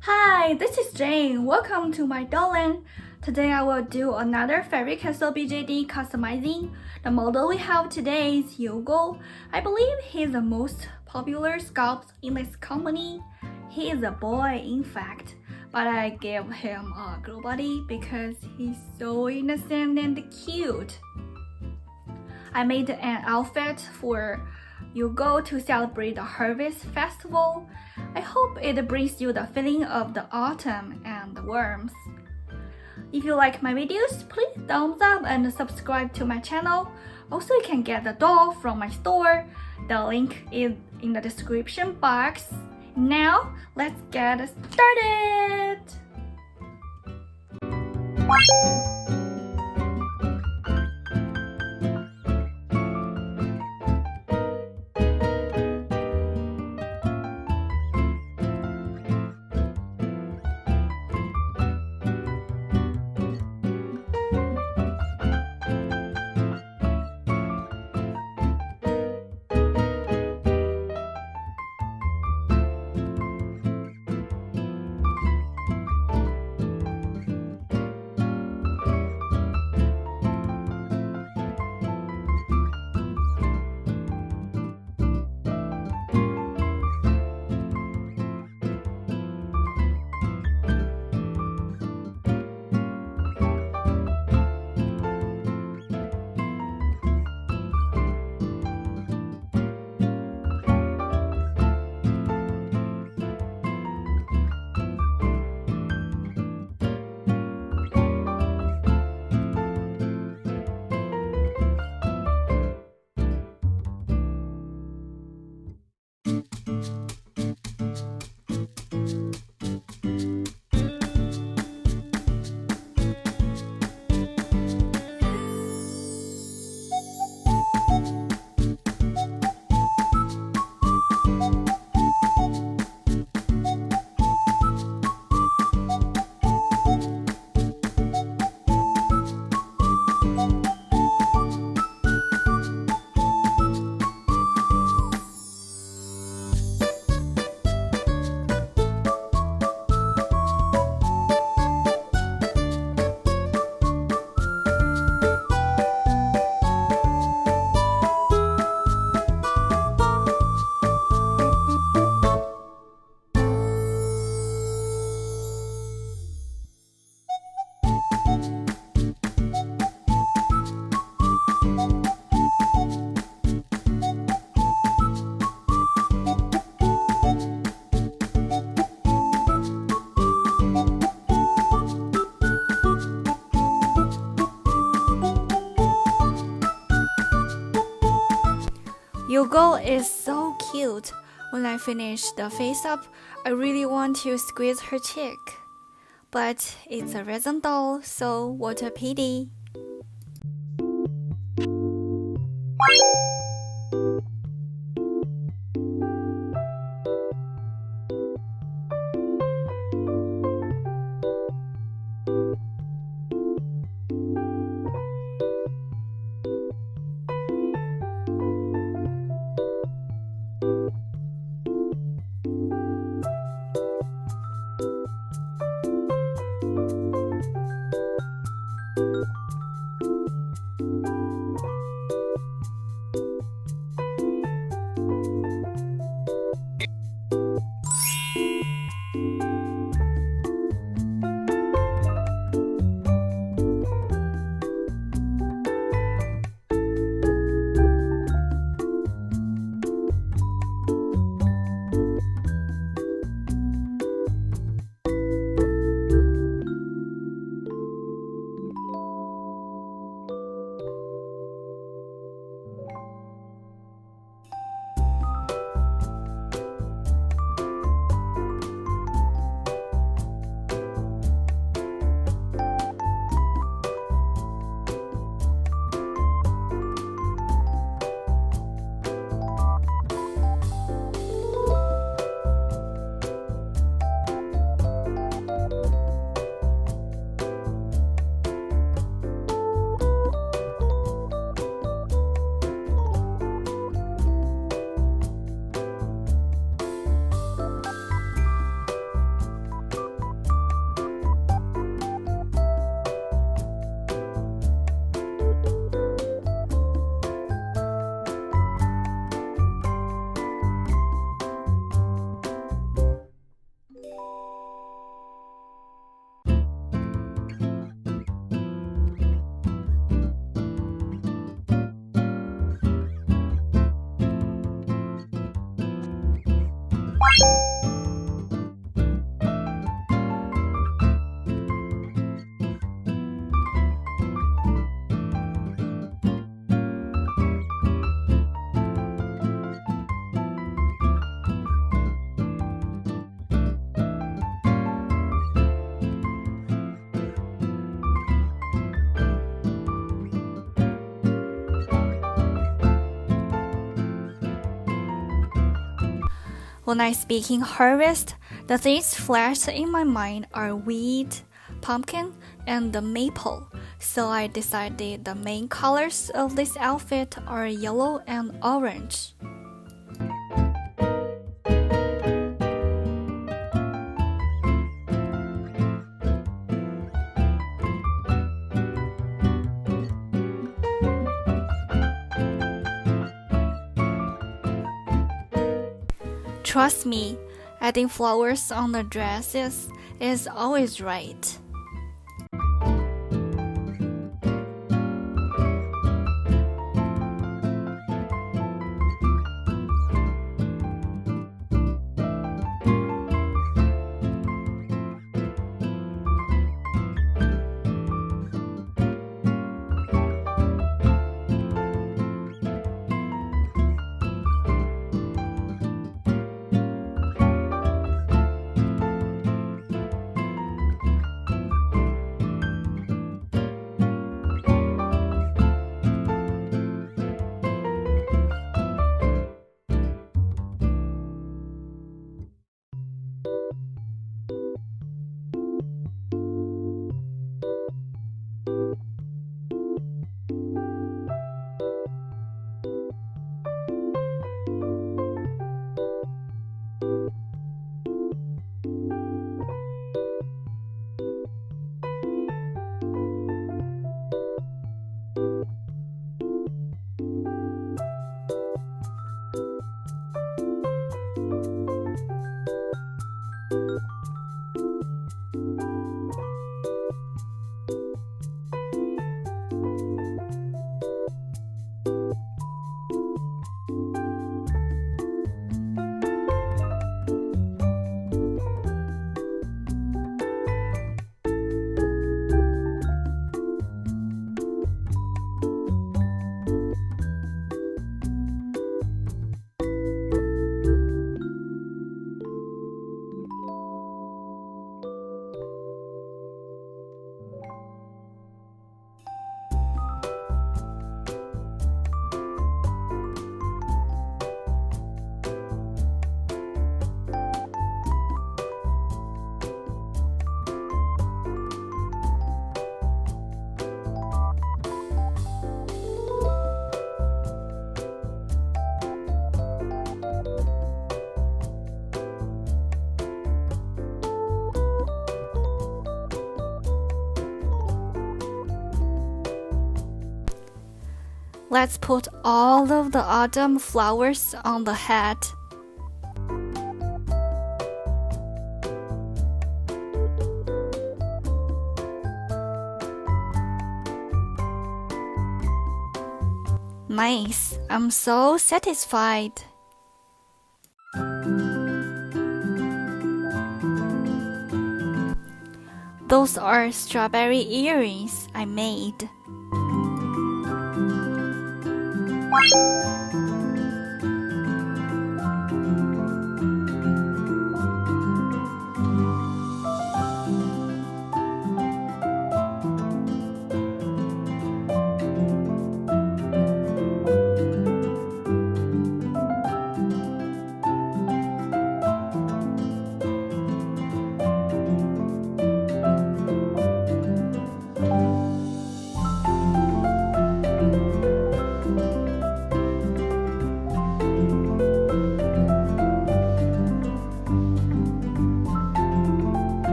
Hi, this is Jane. Welcome to my domain. Today I will do another fairy Castle BJD customizing. The model we have today is Yugo. I believe he is the most popular sculpt in this company. He is a boy, in fact, but I gave him a girl body because he's so innocent and cute. I made an outfit for Yugo to celebrate the Harvest Festival. I hope it brings you the feeling of the autumn and the worms. If you like my videos, please thumbs up and subscribe to my channel. Also, you can get the doll from my store. The link is in the description box. Now, let's get started! Yugo is so cute. When I finish the face up, I really want to squeeze her cheek. But it's a resin doll, so what a pity. When I speak in harvest, the things flashed in my mind are wheat, pumpkin, and the maple, so I decided the main colors of this outfit are yellow and orange. Trust me, adding flowers on the dresses is always right. Let's put all of the autumn flowers on the hat. Nice, I'm so satisfied. Those are strawberry earrings I made.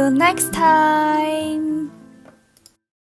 you next time.